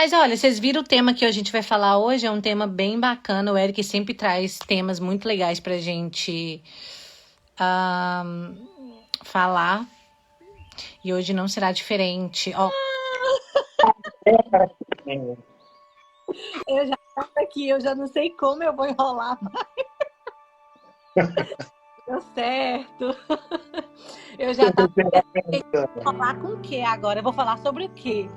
Mas olha, vocês viram o tema que a gente vai falar hoje? É um tema bem bacana. O Eric sempre traz temas muito legais pra gente ahn, falar. E hoje não será diferente. Ó, eu já tava aqui, eu já não sei como eu vou enrolar, mas deu certo. Eu já tava falar com o quê agora? Eu vou falar sobre o quê?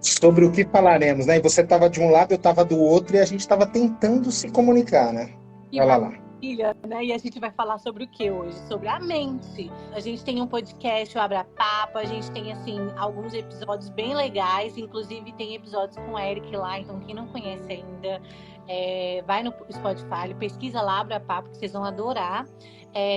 Sobre o que falaremos, né? E você estava de um lado, eu estava do outro, e a gente estava tentando se comunicar, né? Que Olha lá. maravilha, né? E a gente vai falar sobre o que hoje? Sobre a mente. A gente tem um podcast, o Abra Papo, a gente tem, assim, alguns episódios bem legais, inclusive tem episódios com o Eric lá, então quem não conhece ainda, vai no Spotify, pesquisa lá, Abra Papo, que vocês vão adorar.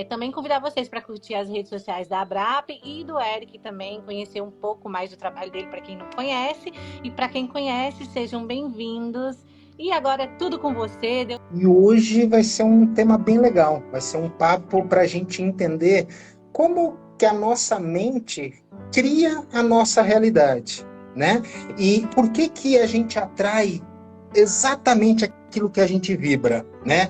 Também convidar vocês para curtir as redes sociais da Abrap e do Eric também, conhecer um pouco mais do trabalho dele para quem não conhece. E para quem conhece, sejam bem-vindos. E agora é tudo com você. E hoje vai ser um tema bem legal. Vai ser um papo para a gente entender como que a nossa mente cria a nossa realidade, né? E por que que a gente atrai exatamente aquilo que a gente vibra, né?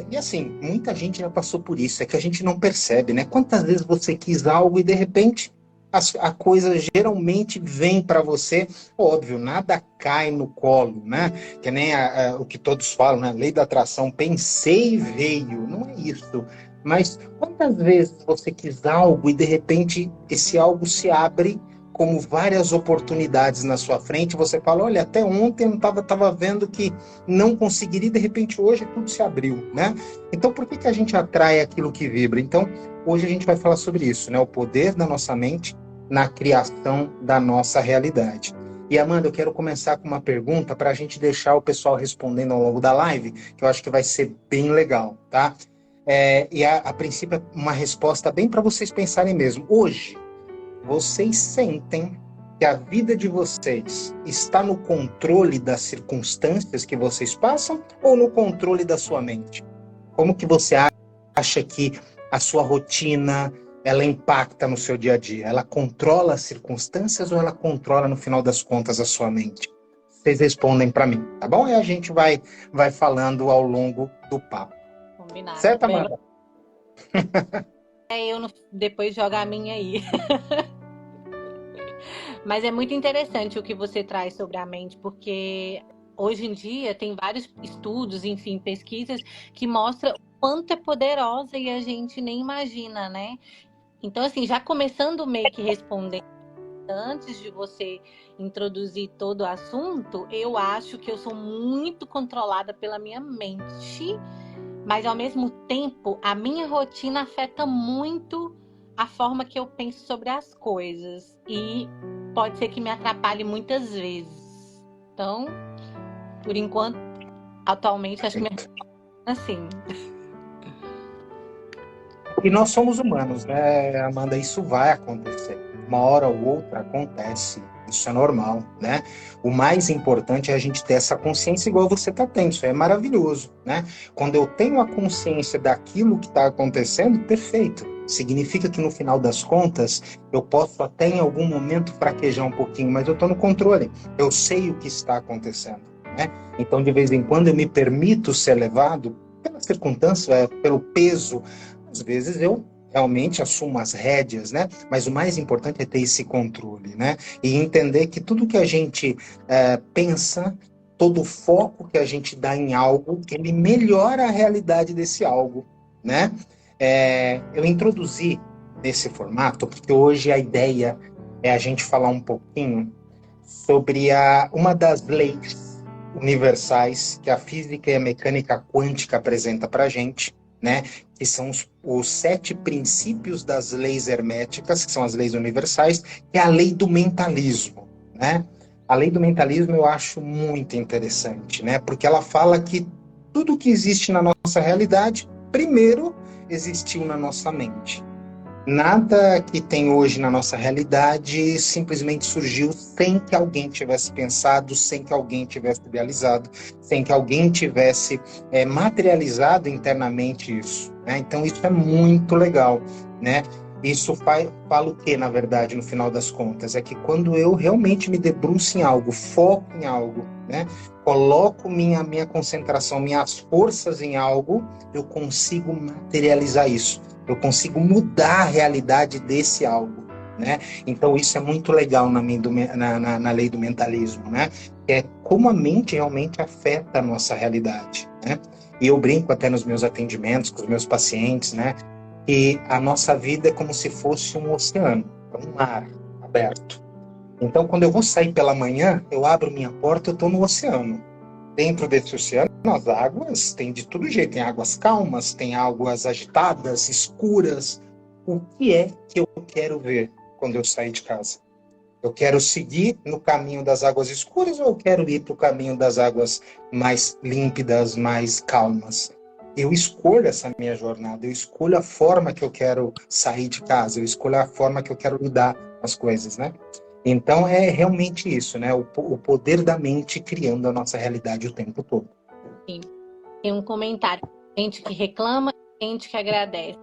E assim, muita gente já passou por isso, é que a gente não percebe, né? Quantas vezes você quis algo e de repente a coisa geralmente vem para você, óbvio, nada cai no colo, né? Que nem o que todos falam, né? Lei da atração, pensei e veio, não é isso. Mas quantas vezes você quis algo e de repente esse algo se abre como várias oportunidades na sua frente, você fala, olha, até ontem eu estava vendo que não conseguiria, e de repente hoje tudo se abriu, né? Então, por que a gente atrai aquilo que vibra? Então, hoje a gente vai falar sobre isso, né? O poder da nossa mente na criação da nossa realidade. E, Amanda, eu quero começar com uma pergunta para a gente deixar o pessoal respondendo ao longo da live, que eu acho que vai ser bem legal, tá? E a princípio é uma resposta bem para vocês pensarem mesmo. Hoje, vocês sentem que a vida de vocês está no controle das circunstâncias que vocês passam ou no controle da sua mente? Como que você acha que a sua rotina ela impacta no seu dia a dia? Ela controla as circunstâncias ou ela controla, no final das contas, a sua mente? Vocês respondem para mim, tá bom? E a gente vai falando ao longo do papo. Combinado. Certo, Amanda? Depois joga a minha aí. Mas é muito interessante o que você traz sobre a mente, porque hoje em dia tem vários estudos, enfim, pesquisas que mostram o quanto é poderosa e a gente nem imagina, né? Então, assim, já começando meio que respondendo antes de você introduzir todo o assunto, eu acho que eu sou muito controlada pela minha mente, mas ao mesmo tempo a minha rotina afeta muito a forma que eu penso sobre as coisas e pode ser que me atrapalhe muitas vezes. Então, por enquanto, atualmente, acho que me assim. E nós somos humanos, né, Amanda? Isso vai acontecer. Uma hora ou outra acontece. Isso é normal, né? O mais importante é a gente ter essa consciência igual você está tendo. Isso é maravilhoso, né? Quando eu tenho a consciência daquilo que está acontecendo, perfeito. Significa que no final das contas, eu posso até em algum momento fraquejar um pouquinho, mas eu estou no controle. Eu sei o que está acontecendo, né? Então, de vez em quando, eu me permito ser levado pela circunstância, pelo peso. Às vezes eu realmente assumo as rédeas, né? Mas o mais importante é ter esse controle, né? E entender que tudo que a gente pensa, todo o foco que a gente dá em algo, ele melhora a realidade desse algo, né? Eu introduzi nesse formato porque hoje a ideia é a gente falar um pouquinho sobre uma das leis universais que a física e a mecânica quântica apresenta para a gente, né? Que são os 7 princípios das leis herméticas, que são as leis universais, que é a lei do mentalismo, né? A lei do mentalismo eu acho muito interessante, né? Porque ela fala que tudo que existe na nossa realidade, primeiro existiu na nossa mente. Nada que tem hoje na nossa realidade simplesmente surgiu sem que alguém tivesse pensado, sem que alguém tivesse idealizado, sem que alguém tivesse materializado internamente isso, né? Então isso é muito legal, né? Isso fala o que, na verdade, no final das contas? É que quando eu realmente me debruço em algo, foco em algo, né? Coloco minha concentração, minhas forças em algo, eu consigo materializar isso. Eu consigo mudar a realidade desse algo, né? Então isso é muito legal na lei do mentalismo, né? É como a mente realmente afeta a nossa realidade, né? E eu brinco até nos meus atendimentos com os meus pacientes, né? E a nossa vida é como se fosse um oceano, um mar aberto. Então, quando eu vou sair pela manhã, eu abro minha porta, eu estou no oceano. Dentro desse oceano, as águas tem de todo jeito. Tem águas calmas, tem águas agitadas, escuras. O que é que eu quero ver quando eu sair de casa? Eu quero seguir no caminho das águas escuras ou eu quero ir para o caminho das águas mais límpidas, mais calmas? Eu escolho essa minha jornada, eu escolho a forma que eu quero sair de casa, eu escolho a forma que eu quero lidar com as coisas, né? Então é realmente isso, né? O poder da mente criando a nossa realidade o tempo todo. Sim. Tem um comentário, gente que reclama, gente que agradece.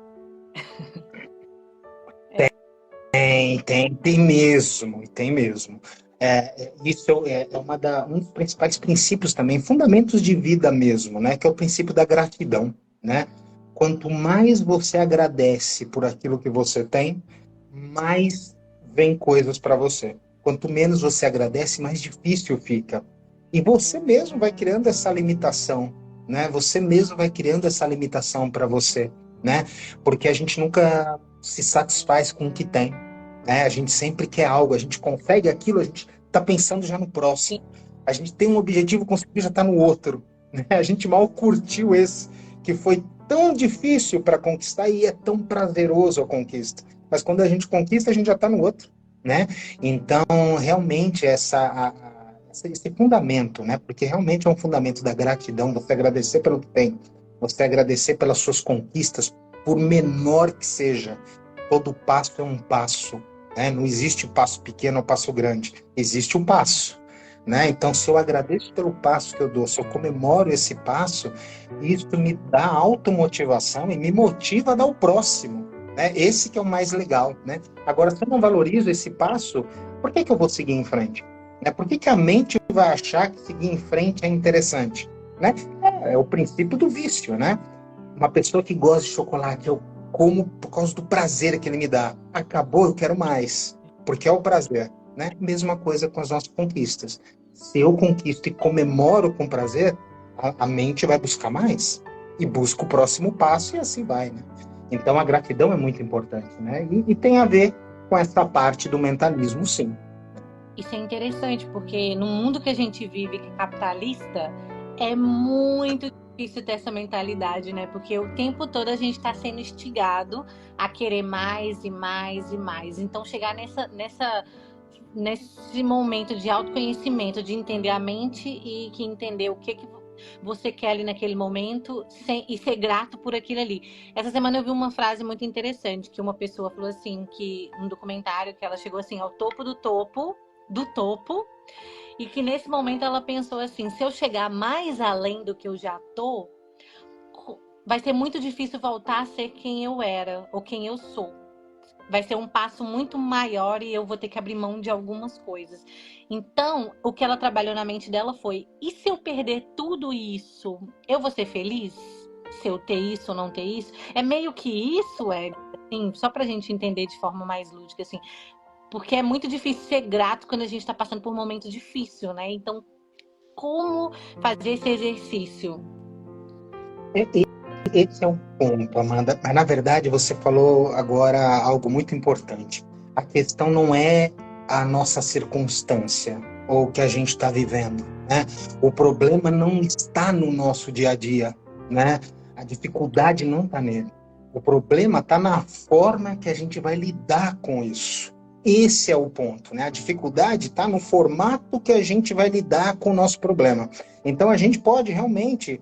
Tem mesmo, tem mesmo. Isso um dos principais princípios também, fundamentos de vida mesmo, né? Que é o princípio da gratidão, né? Quanto mais você agradece por aquilo que você tem, mais vem coisas para você. Quanto menos você agradece, mais difícil fica. E você mesmo vai criando essa limitação, né? Você mesmo vai criando essa limitação para você, né? Porque a gente nunca se satisfaz com o que tem, né? A gente sempre quer algo, a gente consegue aquilo, a gente está pensando já no próximo. A gente tem um objetivo, conseguiu, já está no outro, né? A gente mal curtiu esse, que foi tão difícil para conquistar e é tão prazeroso a conquista. Mas quando a gente conquista, a gente já está no outro, né? Então, realmente, esse fundamento, né? Porque realmente é um fundamento da gratidão, você agradecer pelo que tem, você agradecer pelas suas conquistas, por menor que seja. Todo passo é um passo, né? Não existe passo pequeno ou passo grande, existe um passo, né? Então, se eu agradeço pelo passo que eu dou, se eu comemoro esse passo, isso me dá automotivação e me motiva a dar o próximo, né? Esse que é o mais legal, né? Agora, se eu não valorizo esse passo, por que eu vou seguir em frente? Né? Por que a mente vai achar que seguir em frente é interessante? Né? É o princípio do vício, né? Uma pessoa que gosta de chocolate, eu como por causa do prazer que ele me dá. Acabou, eu quero mais, porque é o prazer, né? Mesma coisa com as nossas conquistas. Se eu conquisto e comemoro com prazer, a mente vai buscar mais e busca o próximo passo e assim vai, né? Então a gratidão é muito importante, né? E tem a ver com essa parte do mentalismo, sim. Isso é interessante, porque no mundo que a gente vive, que é capitalista, é muito difícil ter essa mentalidade, né? Porque o tempo todo a gente está sendo instigado a querer mais e mais e mais. Então, chegar nesse momento de autoconhecimento, de entender a mente e que entender o que você quer ali naquele momento e ser grato por aquilo ali. Essa semana eu vi uma frase muito interessante, que uma pessoa falou assim, que um documentário, que ela chegou assim ao topo do topo, e que nesse momento ela pensou assim, se eu chegar mais além do que eu já tô, vai ser muito difícil voltar a ser quem eu era ou quem eu sou. Vai ser um passo muito maior e eu vou ter que abrir mão de algumas coisas. Então, o que ela trabalhou na mente dela foi, e se eu perder tudo isso, eu vou ser feliz? Se eu ter isso ou não ter isso? É meio que isso, assim, só pra gente entender de forma mais lúdica, assim. Porque é muito difícil ser grato quando a gente está passando por um momento difícil, né? Então, como fazer esse exercício? Esse é um ponto, Amanda. Mas, na verdade, você falou agora algo muito importante. A questão não é a nossa circunstância ou o que a gente está vivendo, né? O problema não está no nosso dia a dia, né? A dificuldade não está nele. O problema está na forma que a gente vai lidar com isso. Esse é o ponto, né? A dificuldade está no formato que a gente vai lidar com o nosso problema. Então, a gente pode realmente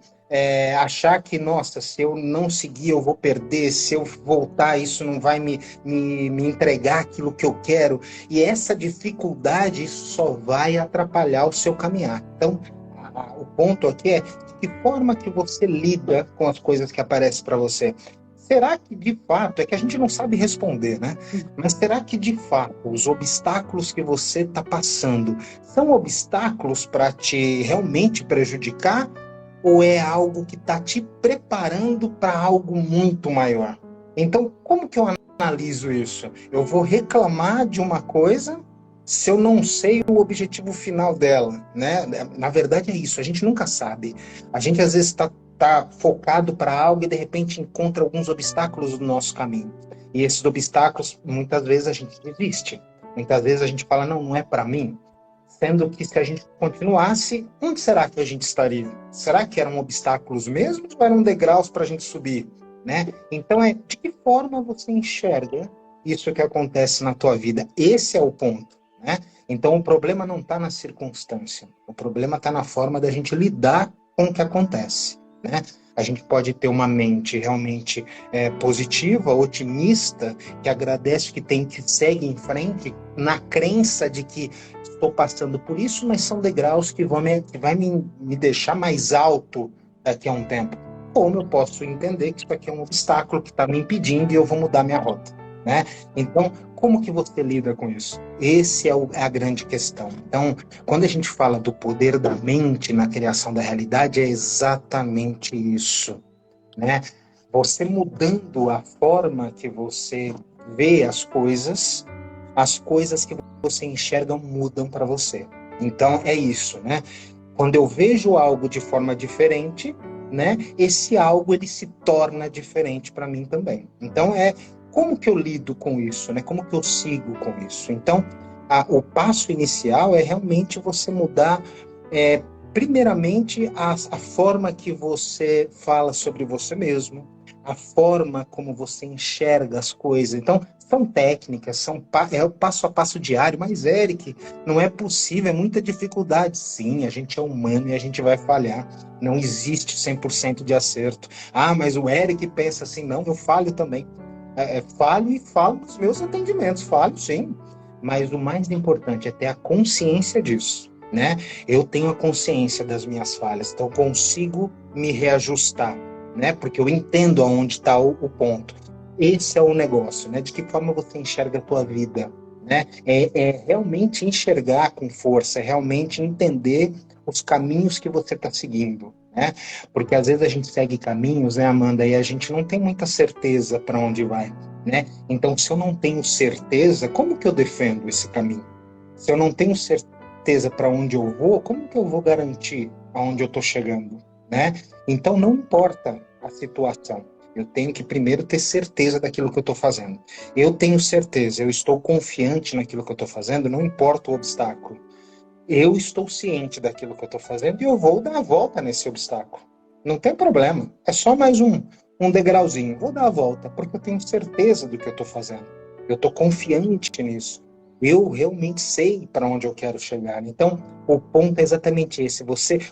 achar que, nossa, se eu não seguir, eu vou perder, se eu voltar, isso não vai me entregar aquilo que eu quero. E essa dificuldade, isso só vai atrapalhar o seu caminhar. Então, o ponto aqui é de que forma que você lida com as coisas que aparecem para você. será que de fato, é que a gente não sabe responder, né? Mas será que de fato os obstáculos que você está passando são obstáculos para te realmente prejudicar? Ou é algo que está te preparando para algo muito maior? Então, como que eu analiso isso? Eu vou reclamar de uma coisa se eu não sei o objetivo final dela, né? Na verdade é isso, a gente nunca sabe. A gente às vezes tá focado para algo e de repente encontra alguns obstáculos no nosso caminho. E esses obstáculos, muitas vezes a gente desiste. Muitas vezes a gente fala, não, não é para mim. Sendo que se a gente continuasse, onde será que a gente estaria? Será que eram obstáculos mesmo ou eram degraus para a gente subir? Né? Então, de que forma você enxerga isso que acontece na tua vida? Esse é o ponto. Né? Então, o problema não está na circunstância. O problema está na forma da gente lidar com o que acontece. Né? A gente pode ter uma mente realmente positiva, otimista, que agradece, que tem, que segue em frente, na crença de que estou passando por isso, mas são degraus que vai me deixar mais alto daqui a um tempo. Como eu posso entender que isso aqui é um obstáculo que está me impedindo e eu vou mudar minha rota, né? Então, como que você lida com isso? Esse é a grande questão. Então, quando a gente fala do poder da mente na criação da realidade, é exatamente isso, né? Você mudando a forma que você vê as coisas que você enxerga mudam para você. Então, é isso, né? Quando eu vejo algo de forma diferente, né? Esse algo, ele se torna diferente para mim também. Então, como que eu lido com isso, né? Como que eu sigo com isso? Então, o passo inicial é realmente você mudar, primeiramente, a forma que você fala sobre você mesmo, a forma como você enxerga as coisas. Então, são técnicas, é o passo a passo diário, mas, Eric, não é possível, é muita dificuldade. Sim, a gente é humano e a gente vai falhar. Não existe 100% de acerto. Ah, mas o Eric pensa assim, não, eu falho também. Falho e falo dos meus entendimentos, falho sim. Mas o mais importante é ter a consciência disso, né? Eu tenho a consciência das minhas falhas, então eu consigo me reajustar, né? Porque eu entendo aonde está o ponto. Esse é o negócio, né? De que forma você enxerga a tua vida, né? É realmente enxergar com força, é realmente entender os caminhos que você está seguindo, né? Porque às vezes a gente segue caminhos, né, Amanda, e a gente não tem muita certeza para onde vai, né? Então, se eu não tenho certeza, como que eu defendo esse caminho? Se eu não tenho certeza para onde eu vou, como que eu vou garantir aonde eu estou chegando, né? Então, não importa a situação. Eu tenho que primeiro ter certeza daquilo que eu estou fazendo. Eu tenho certeza, eu estou confiante naquilo que eu estou fazendo, não importa o obstáculo. Eu estou ciente daquilo que eu estou fazendo e eu vou dar a volta nesse obstáculo. Não tem problema. É só mais um degrauzinho. Vou dar a volta, porque eu tenho certeza do que eu estou fazendo. Eu estou confiante nisso. Eu realmente sei para onde eu quero chegar. Então, o ponto é exatamente esse.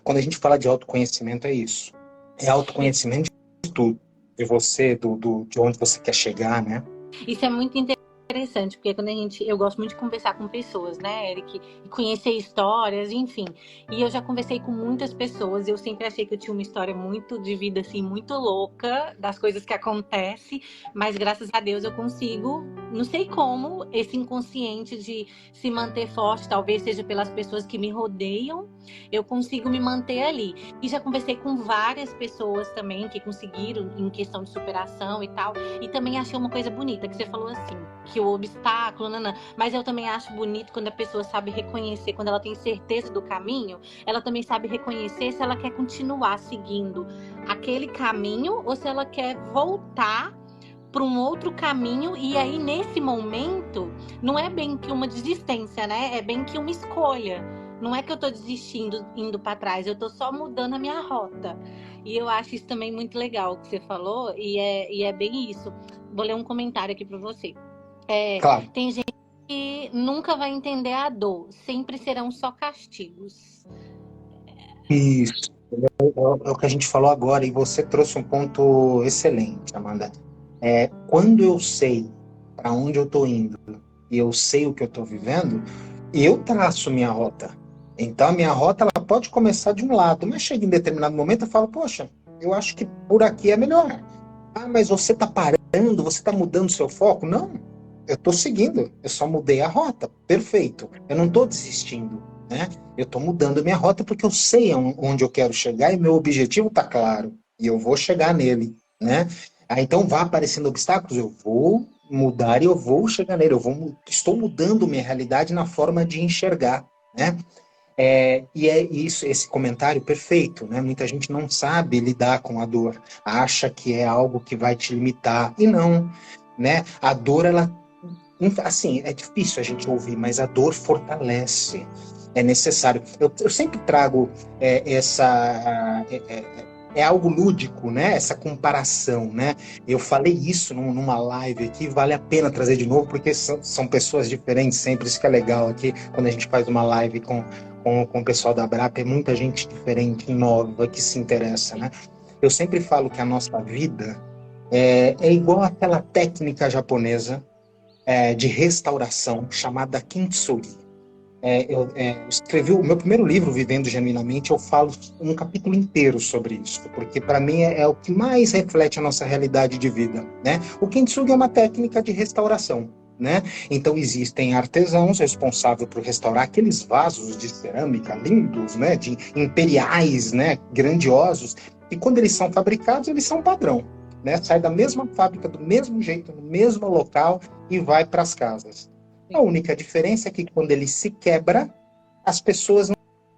Quando a gente fala de autoconhecimento, é isso. É autoconhecimento de tudo. De você, de onde você quer chegar, né? Isso é muito interessante, porque eu gosto muito de conversar com pessoas, né, Eric? E conhecer histórias, enfim. E eu já conversei com muitas pessoas, eu sempre achei que eu tinha uma história muito de vida, assim, muito louca, das coisas que acontecem, mas graças a Deus eu consigo, não sei como, esse inconsciente de se manter forte, talvez seja pelas pessoas que me rodeiam, eu consigo me manter ali. E já conversei com várias pessoas também que conseguiram em questão de superação e tal, e também achei uma coisa bonita, que você falou assim, que o obstáculo, mas eu também acho bonito quando a pessoa sabe reconhecer, quando ela tem certeza do caminho, ela também sabe reconhecer se ela quer continuar seguindo aquele caminho ou se ela quer voltar para um outro caminho. E aí, nesse momento, não é bem que uma desistência, né? É bem que uma escolha. Não é que eu tô desistindo, indo para trás, eu tô só mudando a minha rota. E eu acho isso também muito legal que você falou, e é bem isso. Vou ler um comentário aqui para você. Claro. Tem gente que nunca vai entender a dor, sempre serão só castigos. Isso. É o que a gente falou agora, e você trouxe um ponto excelente, Amanda. Quando eu sei para onde eu estou indo e eu sei o que eu estou vivendo, eu traço minha rota. Então, a minha rota ela pode começar de um lado, mas chega em determinado momento eu falo, poxa, eu acho que por aqui é melhor. Ah, mas você está parando, você está mudando seu foco? Não, eu estou seguindo, eu só mudei a rota. Perfeito. Eu não estou desistindo, né? Eu estou mudando minha rota porque eu sei onde eu quero chegar e meu objetivo está claro. E eu vou chegar nele, né? Ah, então vai aparecendo obstáculos, eu vou mudar e eu vou chegar nele. Estou mudando minha realidade na forma de enxergar, né? E é isso, esse comentário perfeito, né? Muita gente não sabe lidar com a dor, acha que é algo que vai te limitar, e não, né? A dor, ela, assim, é difícil a gente ouvir, mas a dor fortalece, é necessário. Eu sempre trago é algo lúdico, né? Essa comparação, né? Eu falei isso numa live aqui, vale a pena trazer de novo, porque são pessoas diferentes sempre, isso que é legal aqui, quando a gente faz uma live com o pessoal da Brapa, é muita gente diferente, nova, que se interessa, né? Eu sempre falo que a nossa vida é igual àquela técnica japonesa de restauração chamada kintsugi. Eu escrevi o meu primeiro livro, Vivendo Genuinamente, eu falo um capítulo inteiro sobre isso, porque para mim é o que mais reflete a nossa realidade de vida, né? O kintsugi é uma técnica de restauração, né? Então existem artesãos responsáveis por restaurar aqueles vasos de cerâmica lindos, né? De imperiais, né? Grandiosos, e quando eles são fabricados, eles são padrão, né? Sai da mesma fábrica, do mesmo jeito, no mesmo local e vai para as casas. A única diferença é que quando ele se quebra, as pessoas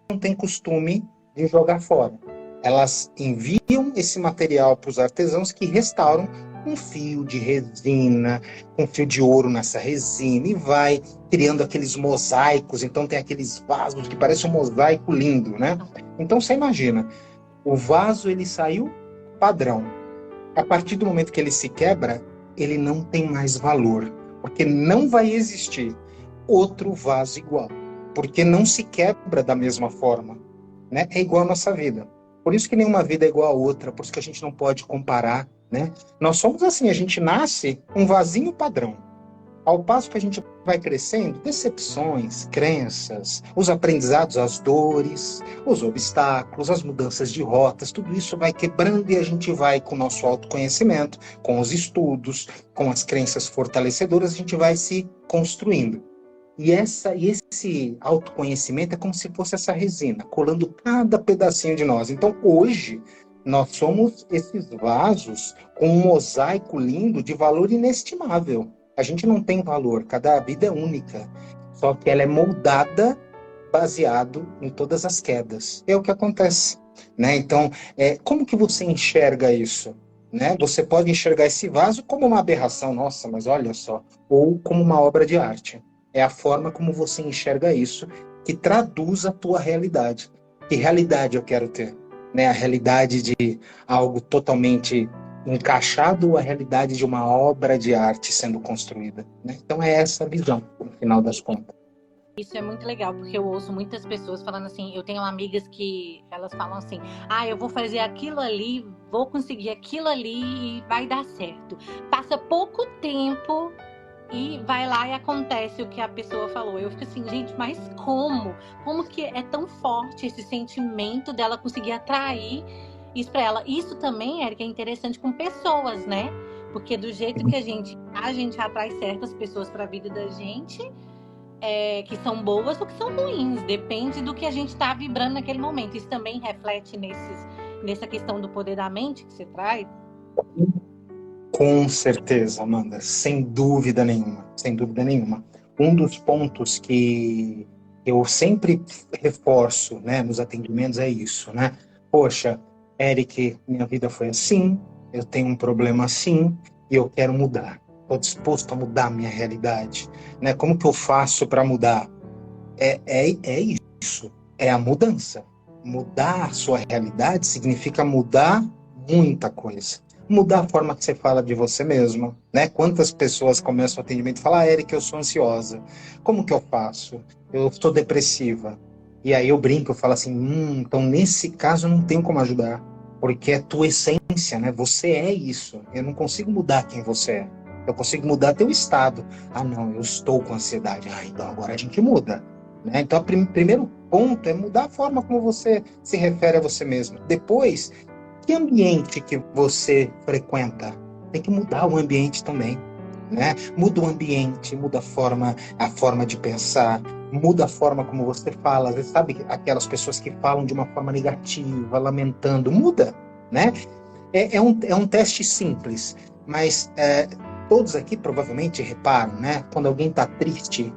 não têm costume de jogar fora. Elas enviam esse material para os artesãos que restauram com fio de resina, com fio de ouro nessa resina, e vai criando aqueles mosaicos. Então tem aqueles vasos que parecem um mosaico lindo, né? Então você imagina, o vaso ele saiu padrão. A partir do momento que ele se quebra, ele não tem mais valor, porque não vai existir outro vaso igual, porque não se quebra da mesma forma, né? É igual a nossa vida. Por isso que nenhuma vida é igual a outra, por isso que a gente não pode comparar, né? Nós somos assim, a gente nasce um vasinho padrão. Ao passo que a gente vai crescendo, decepções, crenças, os aprendizados, as dores, os obstáculos, as mudanças de rotas, tudo isso vai quebrando e a gente vai com o nosso autoconhecimento, com os estudos, com as crenças fortalecedoras, a gente vai se construindo. E esse autoconhecimento é como se fosse essa resina, colando cada pedacinho de nós. Então, hoje, nós somos esses vasos com um mosaico lindo de valor inestimável. A gente não tem valor, cada vida é única. Só que ela é moldada baseado em todas as quedas. É o que acontece, né? Então, como que você enxerga isso? Né? Você pode enxergar esse vaso como uma aberração, nossa, mas olha só, ou como uma obra de arte. É a forma como você enxerga isso que traduz a tua realidade. Que realidade eu quero ter? Né? A realidade de algo totalmente encaixado ou a realidade de uma obra de arte sendo construída? Né? Então é essa a visão, no final das contas. Isso é muito legal, porque eu ouço muitas pessoas falando assim, eu tenho amigas que elas falam assim, eu vou fazer aquilo ali, vou conseguir aquilo ali e vai dar certo. Passa pouco tempo e vai lá e acontece o que a pessoa falou. Eu fico assim, gente, mas como? Como que é tão forte esse sentimento dela conseguir atrair isso pra ela? Isso também, Érica, é interessante com pessoas, né? Porque do jeito que a gente atrai certas pessoas para a vida da gente, que são boas ou que são ruins. Depende do que a gente está vibrando naquele momento. Isso também reflete nessa questão do poder da mente que você traz? Com certeza, Amanda, sem dúvida nenhuma, sem dúvida nenhuma. Um dos pontos que eu sempre reforço, né, nos atendimentos é isso, né? Poxa, Eric, minha vida foi assim, eu tenho um problema assim e eu quero mudar. Estou disposto a mudar a minha realidade, né? Como que eu faço para mudar? É isso, é a mudança. Mudar a sua realidade significa mudar muita coisa. Mudar a forma que você fala de você mesma, né? Quantas pessoas começam o atendimento e falam, Eric, eu sou ansiosa. Como que eu faço? Eu estou depressiva. E aí eu brinco, eu falo assim, então nesse caso eu não tenho como ajudar. Porque é tua essência, né? Você é isso. Eu não consigo mudar quem você é. Eu consigo mudar teu estado. Não, eu estou com ansiedade. Então agora a gente muda. Né? Então, o primeiro ponto é mudar a forma como você se refere a você mesmo. Depois, que ambiente que você frequenta? tem que mudar o ambiente também, né? Muda o ambiente, muda a forma de pensar, muda a forma como você fala. Às vezes, sabe aquelas pessoas que falam de uma forma negativa, lamentando, muda, né? É um teste simples, mas todos aqui provavelmente reparam, né? Quando alguém está triste,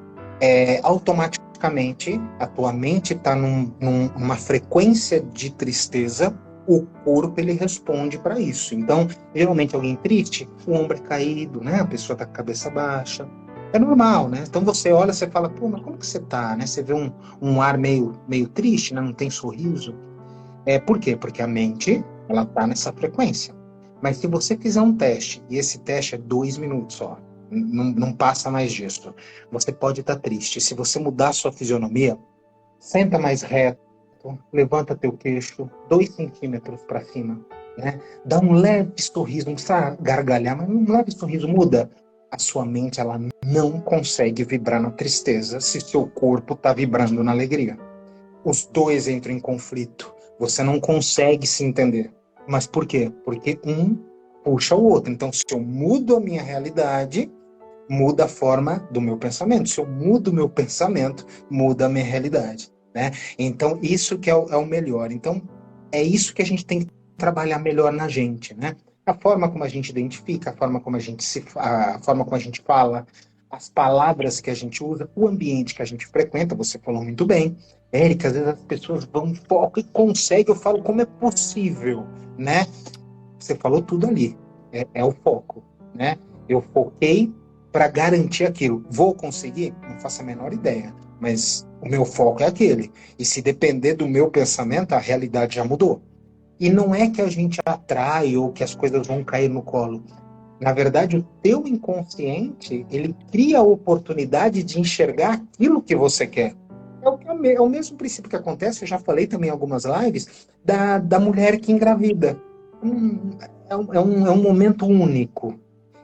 automaticamente a tua mente está numa frequência de tristeza, o corpo ele responde para isso. Então, geralmente alguém triste, o ombro é caído, né? A pessoa está com a cabeça baixa. É normal, né? Então você olha, você fala, pô, mas como que você tá, né? Você vê um ar meio triste, né? Não tem sorriso. Por quê? Porque a mente, ela tá nessa frequência. Mas se você fizer um teste, e esse teste é 2 minutos só, não passa mais disso, você pode estar triste. Se você mudar a sua fisionomia, senta mais reto, levanta teu queixo 2 centímetros para cima, né? Dá um leve sorriso, não precisa gargalhar, mas um leve sorriso muda. A sua mente, ela não consegue vibrar na tristeza se seu corpo está vibrando na alegria. Os dois entram em conflito. Você não consegue se entender. Mas por quê? Porque um puxa o outro. Então, se eu mudo a minha realidade, muda a forma do meu pensamento. Se eu mudo o meu pensamento, muda a minha realidade, né? Então, isso que é o melhor. Então, é isso que a gente tem que trabalhar melhor na gente, né? A forma como a gente identifica, a forma como a forma como a gente fala, as palavras que a gente usa, o ambiente que a gente frequenta, você falou muito bem. Érica, às vezes as pessoas vão, focam e conseguem, eu falo, como é possível, né? Você falou tudo ali, é o foco, né? Eu foquei para garantir aquilo. Vou conseguir? Não faço a menor ideia, mas o meu foco é aquele. E se depender do meu pensamento, a realidade já mudou. E não é que a gente atrai ou que as coisas vão cair no colo. Na verdade, o teu inconsciente, ele cria a oportunidade de enxergar aquilo que você quer. É o mesmo princípio que acontece, eu já falei também em algumas lives, da mulher que engravida. É um momento único.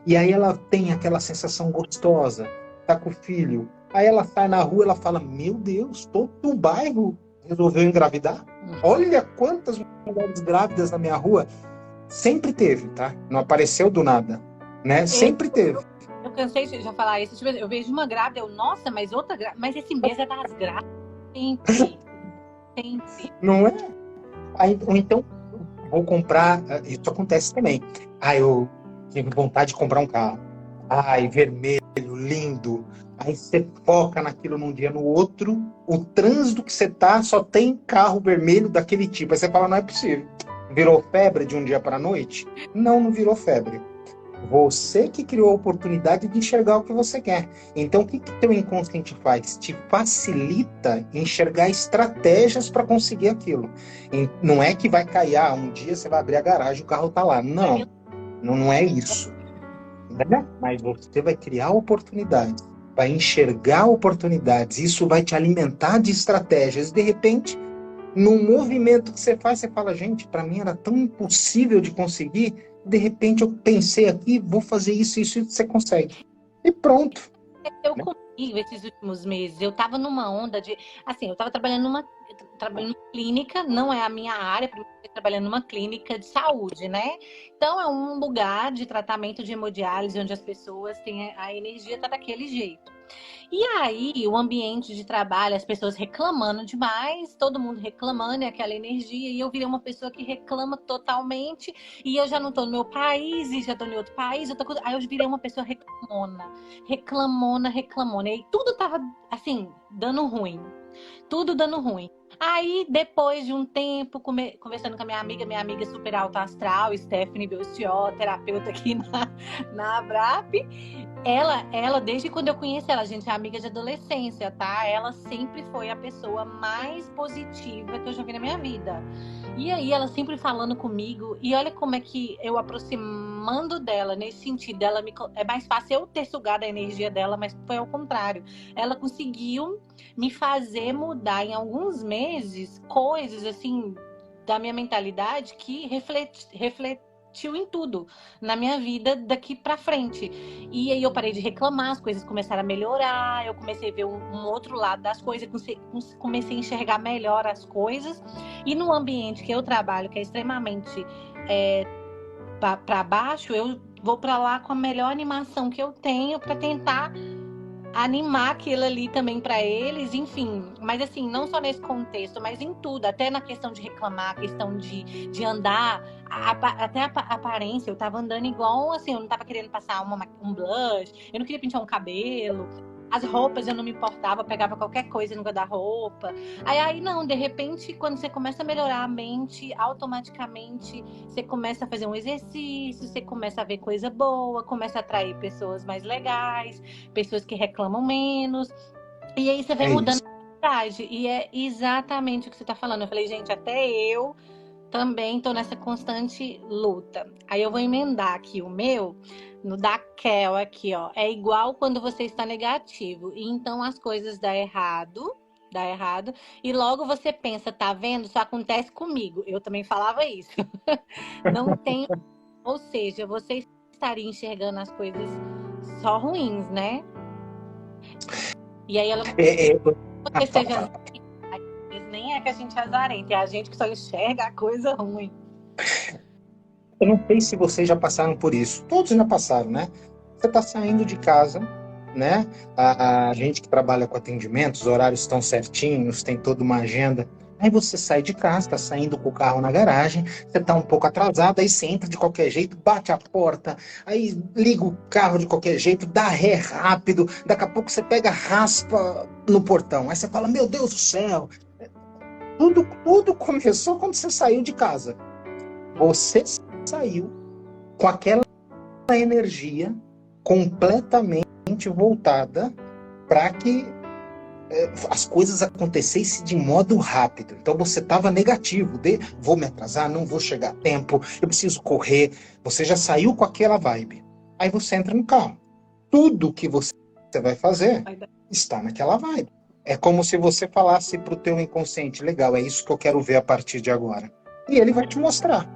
E aí ela tem aquela sensação gostosa, tá com o filho. Aí ela sai na rua, ela fala, meu Deus, todo o bairro resolveu engravidar? Olha quantas mulheres grávidas na minha rua. Sempre teve, tá? Não apareceu do nada, né? Sempre teve. Eu cansei de já falar isso. Tipo, eu vejo uma grávida, nossa, mas outra grávida. Mas esse mês é das grávidas. Sempre. Sempre. Não é? Aí, ou então, vou comprar... Isso acontece também. Eu tive vontade de comprar um carro. Vermelho, lindo. Aí você foca naquilo num dia, no outro. O trânsito que você tá, só tem carro vermelho daquele tipo. Aí você fala, não é possível. Virou febre de um dia para a noite? Não virou febre. Você que criou a oportunidade de enxergar o que você quer. Então, o que teu inconsciente faz? Te facilita enxergar estratégias para conseguir aquilo. E não é que vai cair, um dia você vai abrir a garagem e o carro está lá. Não é isso. Né? Mas você vai criar oportunidades, vai enxergar oportunidades. Isso vai te alimentar de estratégias. De repente, num movimento que você faz, você fala, gente, para mim era tão impossível de conseguir, de repente eu pensei aqui, vou fazer isso, você consegue. E pronto. Eu comigo esses últimos meses, eu tava numa onda de, assim, eu tava trabalhando numa clínica, não é a minha área, porque eu tô trabalhando numa clínica de saúde, né? Então é um lugar de tratamento de hemodiálise onde as pessoas têm a energia tá daquele jeito. E aí, o ambiente de trabalho, as pessoas reclamando demais, todo mundo reclamando, e aquela energia, e eu virei uma pessoa que reclama totalmente, e eu já não tô no meu país, e já tô em outro país, aí eu virei uma pessoa reclamona, e aí tudo tava, assim, dando ruim. Tudo dando ruim. Aí, depois de um tempo, conversando com a minha amiga super alta astral, Stephanie Belchior, terapeuta aqui na Abrap, ela, desde quando eu conheci ela, a gente é amiga de adolescência, tá? Ela sempre foi a pessoa mais positiva que eu já vi na minha vida. E aí, ela sempre falando comigo, e olha como é que eu aproximando dela, nesse sentido, é mais fácil eu ter sugado a energia dela, mas foi ao contrário. Ela conseguiu me fazer mudar em alguns meses coisas, assim, da minha mentalidade que refletiu em tudo na minha vida daqui pra frente. E aí eu parei de reclamar, as coisas começaram a melhorar, eu comecei a ver um outro lado das coisas, comecei a enxergar melhor as coisas. E no ambiente que eu trabalho, que é extremamente para baixo, vou para lá com a melhor animação que eu tenho para tentar animar aquilo ali também para eles, enfim. Mas assim, não só nesse contexto, mas em tudo, até na questão de reclamar, questão de andar, até a aparência. Eu tava andando igual, assim, eu não tava querendo passar um blush, eu não queria pintar um cabelo. As roupas eu não me importava, pegava qualquer coisa no guarda-roupa. Aí não, de repente, quando você começa a melhorar a mente, automaticamente você começa a fazer um exercício, você começa a ver coisa boa, começa a atrair pessoas mais legais, pessoas que reclamam menos. E aí você vem mudando a realidade. E é exatamente o que você está falando. Eu falei, gente, até eu também estou nessa constante luta. Aí eu vou emendar aqui o meu. No da Kel aqui, ó. É igual quando você está negativo. E então as coisas dá errado. E logo você pensa, tá vendo? Só acontece comigo. Eu também falava isso. Não tem. Ou seja, você estaria enxergando as coisas só ruins, né? E aí ela. Você seja. Nem é que a gente é azarenta, é a gente que só enxerga a coisa ruim. Eu não sei se vocês já passaram por isso. Todos já passaram, né? Você está saindo de casa, né? A gente que trabalha com atendimento, os horários estão certinhos, tem toda uma agenda. Aí você sai de casa, está saindo com o carro na garagem, você está um pouco atrasado, aí você entra de qualquer jeito, bate a porta, aí liga o carro de qualquer jeito, dá ré rápido, daqui a pouco você pega, raspa no portão. Aí você fala, meu Deus do céu! Tudo começou quando você saiu de casa. Você saiu com aquela energia completamente voltada para que as coisas acontecessem de modo rápido. Então você estava negativo, vou me atrasar, não vou chegar a tempo, eu preciso correr. Você já saiu com aquela vibe. Aí você entra no carro. Tudo que você vai fazer está naquela vibe. É como se você falasse para o teu inconsciente, legal, é isso que eu quero ver a partir de agora. E ele vai te mostrar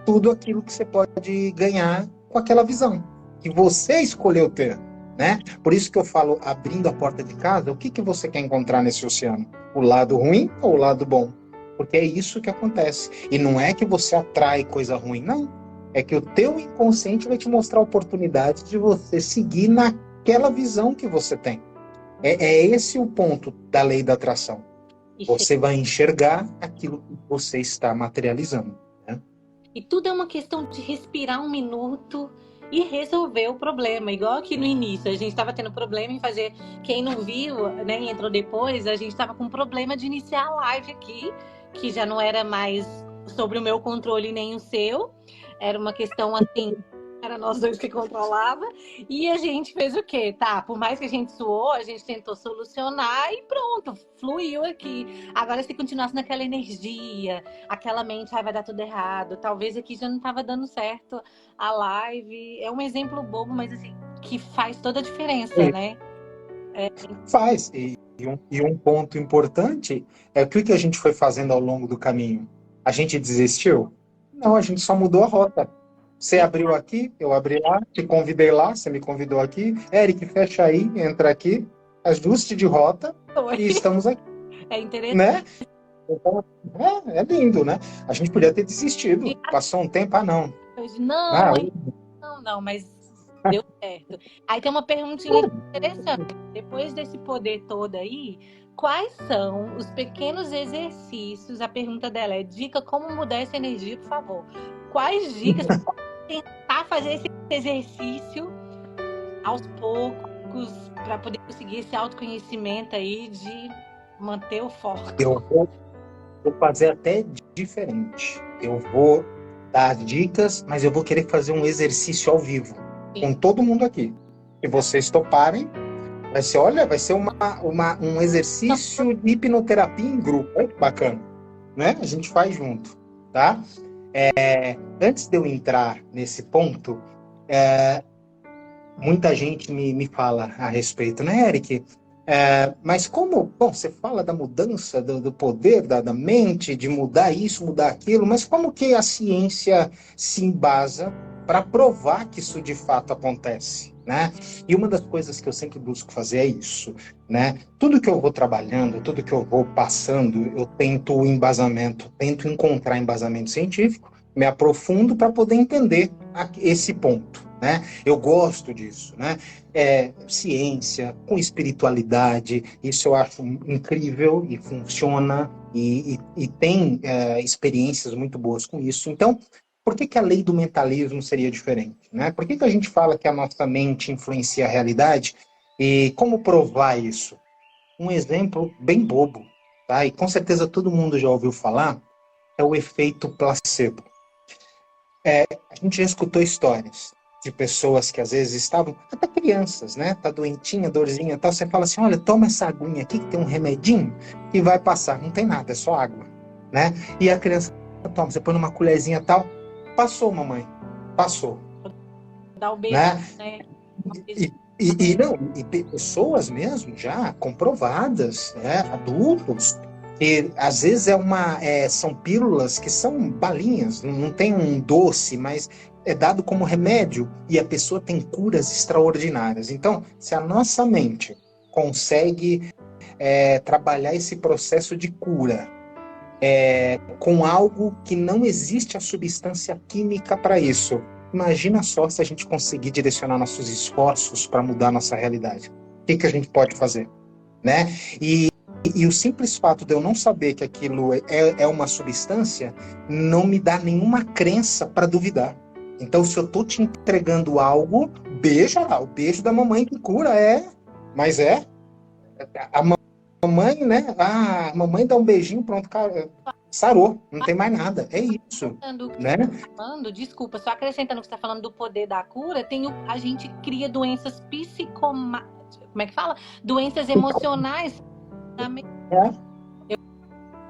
tudo aquilo que você pode ganhar com aquela visão que você escolheu ter, né? Por isso que eu falo, abrindo a porta de casa, o que você quer encontrar nesse oceano? O lado ruim ou o lado bom? Porque é isso que acontece. E não é que você atrai coisa ruim, não. É que o teu inconsciente vai te mostrar a oportunidade de você seguir naquela visão que você tem. É esse o ponto da lei da atração. Você vai enxergar aquilo que você está materializando. E tudo é uma questão de respirar um minuto e resolver o problema. Igual aqui no início, a gente estava tendo problema em fazer. Quem não viu, né, e entrou depois, a gente estava com problema de iniciar a live aqui, que já não era mais sobre o meu controle nem o seu. Era uma questão assim, era nós dois que controlava. E a gente fez o quê? Tá, por mais que a gente suou, a gente tentou solucionar e pronto, fluiu aqui. Agora, se continuasse naquela energia, aquela mente, vai dar tudo errado. Talvez aqui já não estava dando certo a live. É um exemplo bobo, mas assim, que faz toda a diferença, né? Faz. E um ponto importante é o que a gente foi fazendo ao longo do caminho. A gente desistiu? Não, a gente só mudou a rota. Você abriu aqui, eu abri lá, te convidei lá, você me convidou aqui. Eric, fecha aí, entra aqui, ajuste de rota e estamos aqui. É interessante. Né? Então, é lindo, né? A gente podia ter desistido. Passou um tempo, não. Não, mas deu certo. Aí tem uma perguntinha interessante. Depois desse poder todo aí, quais são os pequenos exercícios? A pergunta dela é: dica como mudar essa energia, por favor. Quais dicas para tentar fazer esse exercício aos poucos para poder conseguir esse autoconhecimento aí de manter o foco? Eu vou fazer até diferente. Eu vou dar dicas, mas eu vou querer fazer um exercício ao vivo. Sim. Com todo mundo aqui. Se vocês toparem, vai ser um exercício de hipnoterapia em grupo. Olha que bacana. Né? A gente faz junto, tá? Antes de eu entrar nesse ponto, muita gente me fala a respeito, né, Eric? Mas como, você fala da mudança do poder da mente, de mudar isso, mudar aquilo, mas como que a ciência se embasa para provar que isso de fato acontece, né? E uma das coisas que eu sempre busco fazer é isso, né? Tudo que eu vou trabalhando, tudo que eu vou passando, eu tento encontrar embasamento científico, me aprofundo para poder entender esse ponto, né? Eu gosto disso, né? Ciência, com espiritualidade, isso eu acho incrível e funciona e tem experiências muito boas com isso. Então, por que que a lei do mentalismo seria diferente, né? Por que que a gente fala que a nossa mente influencia a realidade e como provar isso? Um exemplo bem bobo, tá? E com certeza todo mundo já ouviu falar, é o efeito placebo. A gente já escutou histórias de pessoas que às vezes estavam, até crianças, né? Tá doentinha, dorzinha e tal. Você fala assim: olha, toma essa aguinha aqui que tem um remedinho e vai passar. Não tem nada, é só água, né? E a criança toma, você põe numa colherzinha e tal. Passou, mamãe. Passou, Dá o beijo, né? né? E pessoas mesmo já comprovadas, né? Adultos. E às vezes são pílulas que são balinhas, não tem um doce, mas é dado como remédio e a pessoa tem curas extraordinárias. Então, se a nossa mente consegue trabalhar esse processo de cura com algo que não existe a substância química para isso, imagina só se a gente conseguir direcionar nossos esforços para mudar nossa realidade. O que que a gente pode fazer, né? E o simples fato de eu não saber que aquilo é uma substância não me dá nenhuma crença para duvidar. Então, se eu estou te entregando algo, beija lá, o beijo da mamãe que cura mas a mamãe, né? A mamãe dá um beijinho, pronto, cara, sarou, não tem mais nada. É isso, né? Desculpa, só acrescentando o que você está falando do poder da cura, a gente cria doenças como é que fala? Doenças emocionais.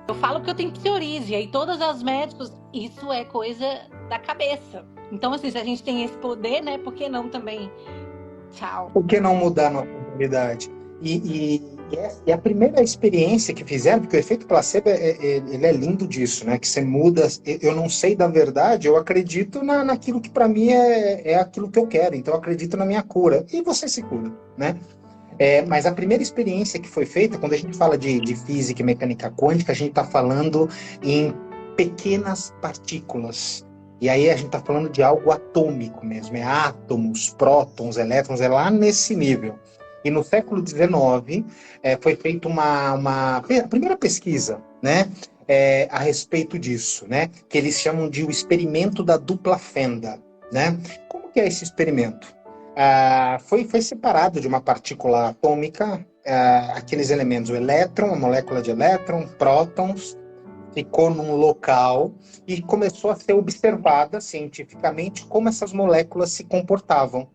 Eu falo que eu tenho psoríase, e aí todas as médicos, isso é coisa da cabeça. Então, assim, se a gente tem esse poder, né, por que não também? Tchau. Por que não mudar a nossa realidade? E a primeira experiência que fizeram, porque o efeito placebo ele é lindo disso, né? Que você muda, eu não sei da verdade, eu acredito naquilo que para mim é aquilo que eu quero, então eu acredito na minha cura, e você se cura, né? Mas a primeira experiência que foi feita, quando a gente fala de física e mecânica quântica, a gente está falando em pequenas partículas. E aí a gente está falando de algo atômico mesmo, átomos, prótons, elétrons, é lá nesse nível. E no século XIX foi feita a primeira pesquisa, né, a respeito disso, né, que eles chamam de o experimento da dupla fenda, né? Como que é esse experimento? Foi separado de uma partícula atômica aqueles elementos, o elétron, a molécula de elétron, prótons, ficou num local e começou a ser observada cientificamente como essas moléculas se comportavam.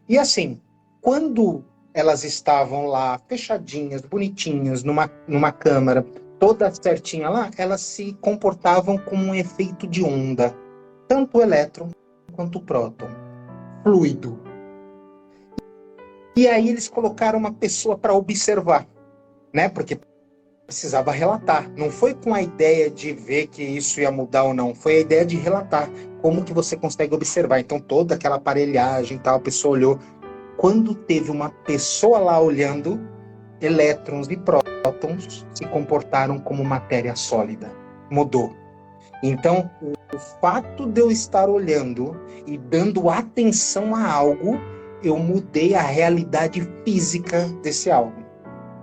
E assim, quando elas estavam lá fechadinhas, bonitinhas, numa câmara, toda certinha lá, elas se comportavam como um efeito de onda. Tanto o elétron quanto o próton. Fluido. E aí eles colocaram uma pessoa para observar, né? Porque precisava relatar. Não foi com a ideia de ver que isso ia mudar ou não. Foi a ideia de relatar. Como que você consegue observar. Então, toda aquela aparelhagem e tal, a pessoa olhou. Quando teve uma pessoa lá olhando, elétrons e prótons se comportaram como matéria sólida. Mudou. Então, o fato de eu estar olhando e dando atenção a algo, eu mudei a realidade física desse algo.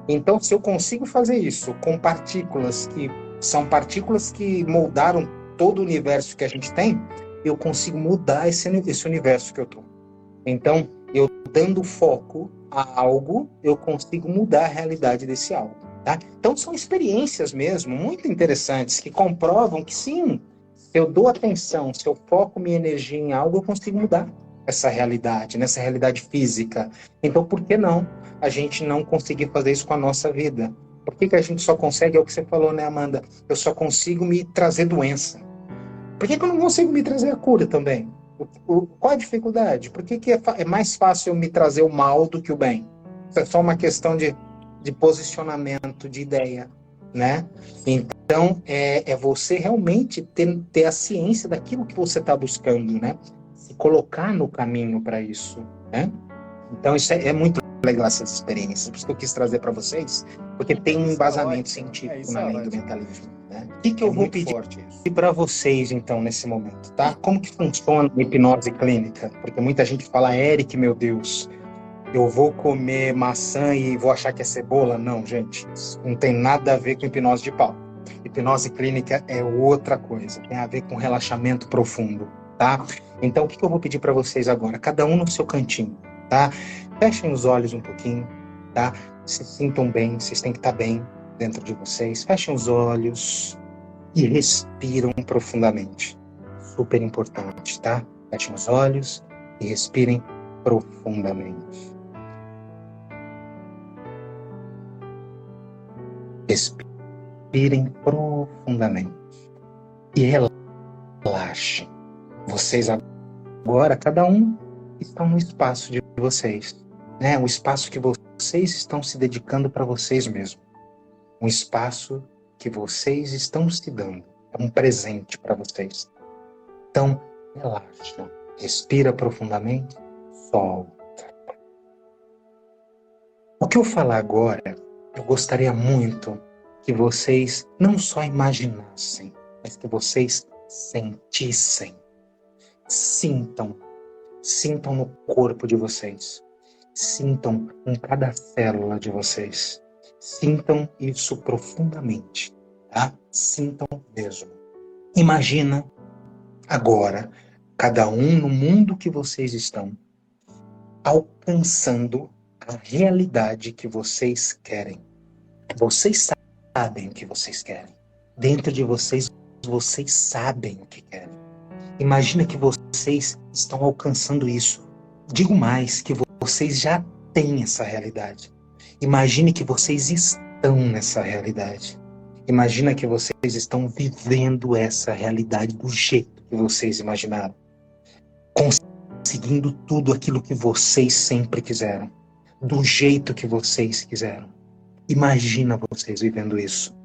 Então, se eu consigo fazer isso com partículas que são partículas que moldaram todo o universo que a gente tem, eu consigo mudar esse universo que eu estou. Então, eu dando foco a algo, eu consigo mudar a realidade desse algo. Tá? Então, são experiências mesmo muito interessantes que comprovam que sim, se eu dou atenção, se eu foco minha energia em algo, eu consigo mudar essa realidade, nessa realidade física. Então, por que não a gente não conseguir fazer isso com a nossa vida? Por que a gente só consegue, é o que você falou, né, Amanda? Eu só consigo me trazer doença. Por que eu não consigo me trazer a cura também? Qual a dificuldade? Por que é mais fácil eu me trazer o mal do que o bem? Isso é só uma questão de posicionamento, de ideia, né? Então, é você realmente ter a ciência daquilo que você está buscando, né? Se colocar no caminho para isso, né? Então, isso é muito legal, essas experiências. Por isso que eu quis trazer para vocês, porque tem um embasamento científico na lei do mentalismo. né? O que eu vou pedir forte isso. para vocês, então, nesse momento, tá? Como que funciona a hipnose clínica? Porque muita gente fala, Eric, meu Deus, eu vou comer maçã e vou achar que é cebola? Não, gente, isso não tem nada a ver com hipnose de pau. Hipnose clínica é outra coisa, tem a ver com relaxamento profundo, tá? Então, o que eu vou pedir para vocês agora? Cada um no seu cantinho, tá? Fechem os olhos um pouquinho, tá? Se sintam bem, vocês têm que estar bem dentro de vocês. Fechem os olhos e respiram profundamente. Super importante, tá? Fechem os olhos e respirem profundamente. Respirem profundamente e relaxem. Vocês agora, cada um, estão no espaço de vocês, né? Um espaço que vocês estão se dedicando para vocês mesmos. Um espaço que vocês estão se dando. É um presente para vocês. Então, relaxa. Respira profundamente. Solta. O que eu falar agora, eu gostaria muito que vocês não só imaginassem, mas que vocês sentissem. Sintam. Sintam no corpo de vocês. Sintam em cada célula de vocês. Sintam isso profundamente, tá? Sintam mesmo. Imagina agora, cada um no mundo que vocês estão, alcançando a realidade que vocês querem. Vocês sabem o que vocês querem. Dentro de vocês, vocês sabem o que querem. Imagina que vocês estão alcançando isso. Digo mais, que vocês já têm essa realidade. Imagine que vocês estão nessa realidade. Imagina que vocês estão vivendo essa realidade do jeito que vocês imaginaram. Conseguindo tudo aquilo que vocês sempre quiseram. Do jeito que vocês quiseram. Imagina vocês vivendo isso.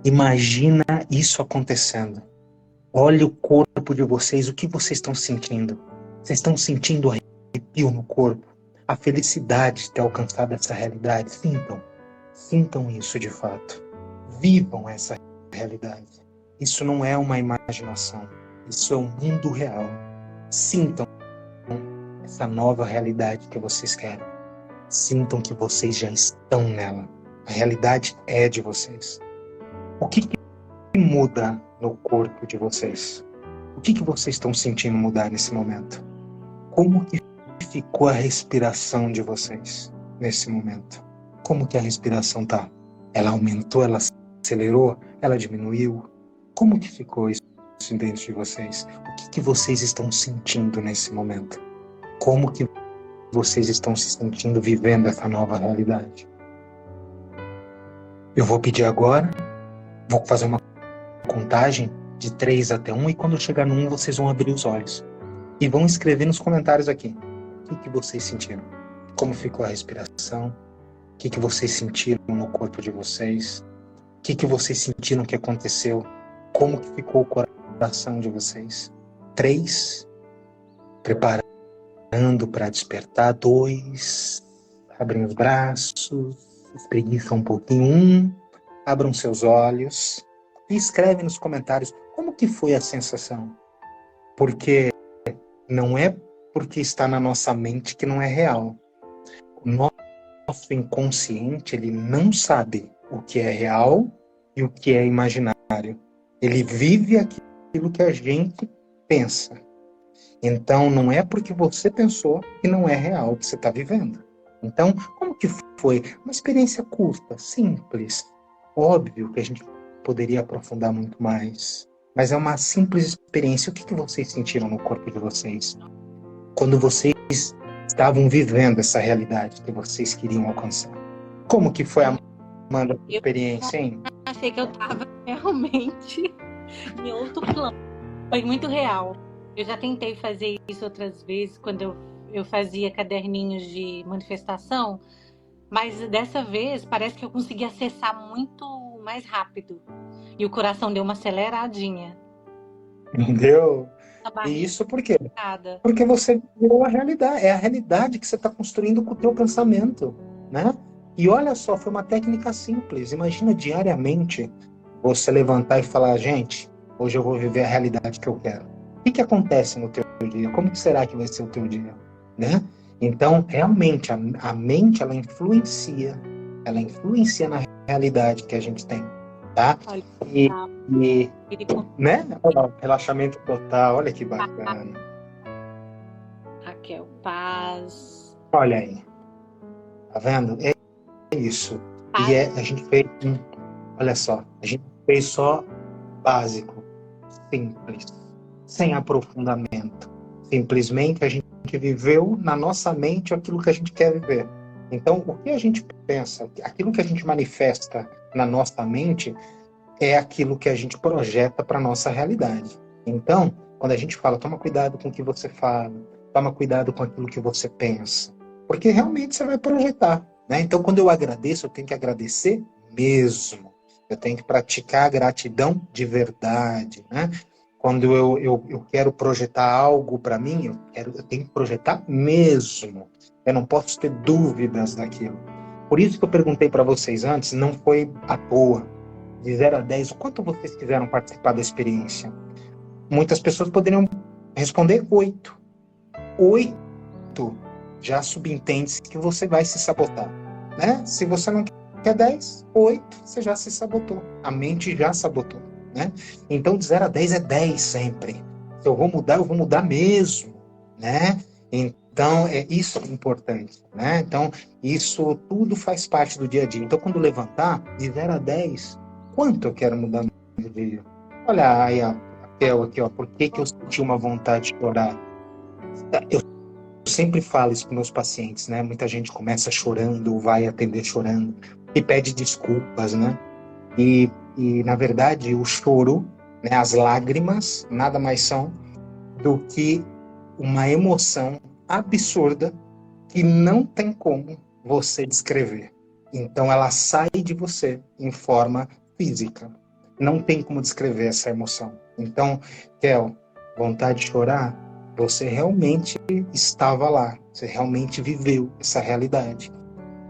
Imagina isso acontecendo. Olhe o corpo de vocês, o que vocês estão sentindo. Vocês estão sentindo arrepio no corpo? A felicidade de ter alcançado essa realidade. Sintam isso de fato. Vivam essa realidade. Isso não é uma imaginação. Isso é o mundo real. Sintam essa nova realidade que vocês querem. Sintam que vocês já estão nela. A realidade é de vocês. O que muda no corpo de vocês? O que vocês estão sentindo mudar nesse momento? Como que ficou a respiração de vocês nesse momento? Como que a respiração tá? Ela aumentou, ela acelerou, ela diminuiu? Como que ficou isso dentro de vocês? O que vocês estão sentindo nesse momento? Como que vocês estão se sentindo vivendo essa nova realidade? Eu vou pedir agora, vou fazer uma contagem de 3 até 1 e quando eu chegar no 1 vocês vão abrir os olhos e vão escrever nos comentários aqui o que vocês sentiram, como ficou a respiração, o que vocês sentiram no corpo de vocês, o que vocês sentiram que aconteceu, como que ficou o coração de vocês. 3, preparando para despertar. 2, abrem os braços, espreguiçam um pouquinho. 1, abram seus olhos e escreve nos comentários como que foi a sensação. Porque não é porque está na nossa mente que não é real. O nosso inconsciente, ele não sabe o que é real e o que é imaginário. Ele vive aquilo que a gente pensa. Então, não é porque você pensou que não é real o que você está vivendo. Então, como que foi? Uma experiência curta, simples. Óbvio que a gente poderia aprofundar muito mais. Mas é uma simples experiência. O que vocês sentiram no corpo de vocês? Quando vocês estavam vivendo essa realidade que vocês queriam alcançar. Como que foi, Amanda, a experiência, hein? Eu achei que eu estava realmente em outro plano. Foi muito real. Eu já tentei fazer isso outras vezes, quando eu fazia caderninhos de manifestação, mas dessa vez parece que eu consegui acessar muito mais rápido. E o coração deu uma aceleradinha. Entendeu? E isso por quê? Porque você virou a realidade. É a realidade que você está construindo com o teu pensamento, né? E olha só, foi uma técnica simples. Imagina diariamente você levantar e falar, gente, hoje eu vou viver a realidade que eu quero. O que acontece no teu dia? Como que será que vai ser o teu dia? Né? Então, realmente, a mente, ela influencia na realidade que a gente tem, tá? Olha, E, tá. e Ele né? Relaxamento total, olha que bacana. Raquel, paz. Olha aí, tá vendo? É isso. E Paz. a gente fez, olha só, a gente fez só básico, simples, sem aprofundamento. Simplesmente a gente viveu na nossa mente aquilo que a gente quer viver. Então, o que a gente pensa, aquilo que a gente manifesta na nossa mente é aquilo que a gente projeta para a nossa realidade. Então, quando a gente fala, toma cuidado com o que você fala, toma cuidado com aquilo que você pensa, porque realmente você vai projetar, né? Então, quando eu agradeço, eu tenho que agradecer mesmo. Eu tenho que praticar a gratidão de verdade, né? Quando eu quero projetar algo para mim, eu tenho que projetar mesmo. Eu não posso ter dúvidas daquilo. Por isso que eu perguntei para vocês antes, não foi à toa. De 0 a 10, o quanto vocês quiseram participar da experiência? Muitas pessoas poderiam responder 8. 8 já subentende que você vai se sabotar, né? Se você não quer 10, 8, você já se sabotou. A mente já sabotou, né? Então, de 0 a 10 é 10 sempre. Se eu vou mudar mesmo, né? Então, isso é importante, né? Então, isso tudo faz parte do dia a dia. Então, quando levantar, de 0 a 10, quanto eu quero mudar no dia? Olha aí, a Raquel aqui, ó. Por que eu senti uma vontade de chorar? Eu sempre falo isso com meus pacientes, né? Muita gente começa chorando, vai atender chorando e pede desculpas, né? Na verdade, o choro, né, as lágrimas, nada mais são do que uma emoção absurda que não tem como você descrever. Então, ela sai de você em forma física. Não tem como descrever essa emoção. Então, Kel, vontade de chorar, você realmente estava lá. Você realmente viveu essa realidade.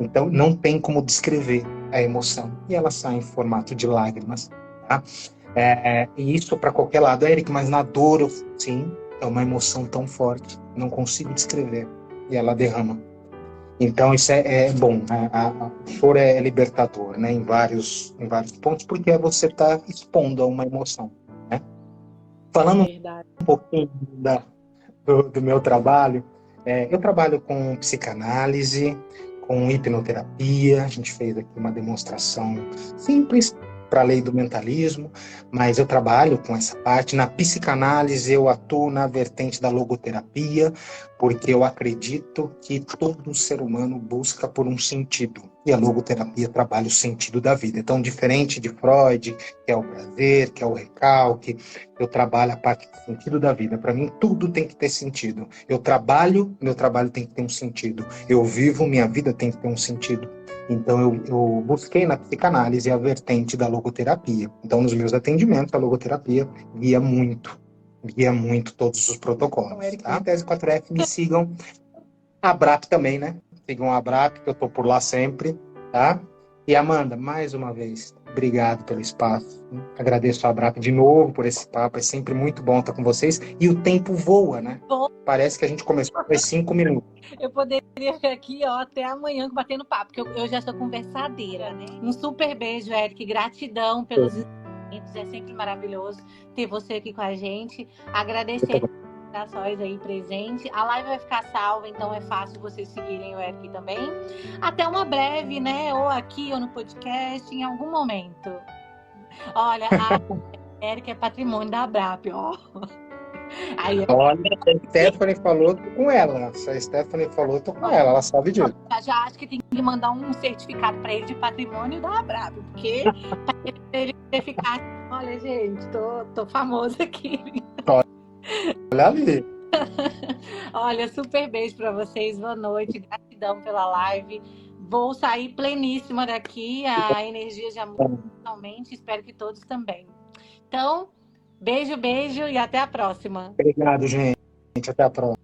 Então, não tem como descrever a emoção. E ela sai em formato de lágrimas. Tá? E isso para qualquer lado. Eric, mas na dor, sim, é uma emoção tão forte. Não consigo descrever. E ela derrama. Então, isso é bom. O choro é libertador, né? Em vários pontos, porque você está expondo a uma emoção. Né? Falando um pouquinho do meu trabalho, eu trabalho com psicanálise, com hipnoterapia. A gente fez aqui uma demonstração simples para a lei do mentalismo, mas eu trabalho com essa parte. Na psicanálise, eu atuo na vertente da logoterapia, porque eu acredito que todo ser humano busca por um sentido. E a logoterapia trabalha o sentido da vida. Então, diferente de Freud, que é o prazer, que é o recalque, eu trabalho a parte do sentido da vida. Para mim, tudo tem que ter sentido. Eu trabalho, meu trabalho tem que ter um sentido. Eu vivo, minha vida tem que ter um sentido. Então, eu busquei na psicanálise a vertente da logoterapia. Então, nos meus atendimentos, a logoterapia guia muito todos os protocolos. Então, Eric, tá? Tese 4F, me sigam. A BRAP também, né? Sigam a BRAP, que eu tô por lá sempre, tá? E Amanda, mais uma vez, obrigado pelo espaço. Agradeço a BRAP de novo por esse papo. É sempre muito bom estar com vocês. E o tempo voa, né? Parece que a gente começou faz 5 minutos. Eu poderia ficar aqui, ó, até amanhã batendo papo, porque eu já sou conversadeira, né? Um super beijo, Eric. Gratidão pelos ensinamentos. É sempre maravilhoso ter você aqui com a gente. Agradecer as ações aí presente. A live vai ficar salva, então é fácil vocês seguirem o Eric também. Até uma breve, né? Ou aqui ou no podcast, em algum momento. Olha, a Eric é patrimônio da BRAP, ó. Aí, olha, a Stephanie falou, tô com ela. Se a Stephanie falou, tô com ela sabe disso. Já acho que tem que mandar um certificado para ele de patrimônio da Abrap, porque para ele ficar, olha, gente, tô famoso aqui. Olha ali. Olha, super beijo para vocês, boa noite, gratidão pela live. Vou sair pleníssima daqui, a energia já mudou totalmente, espero que todos também. Então, beijo e até a próxima. Obrigado, gente. Até a próxima.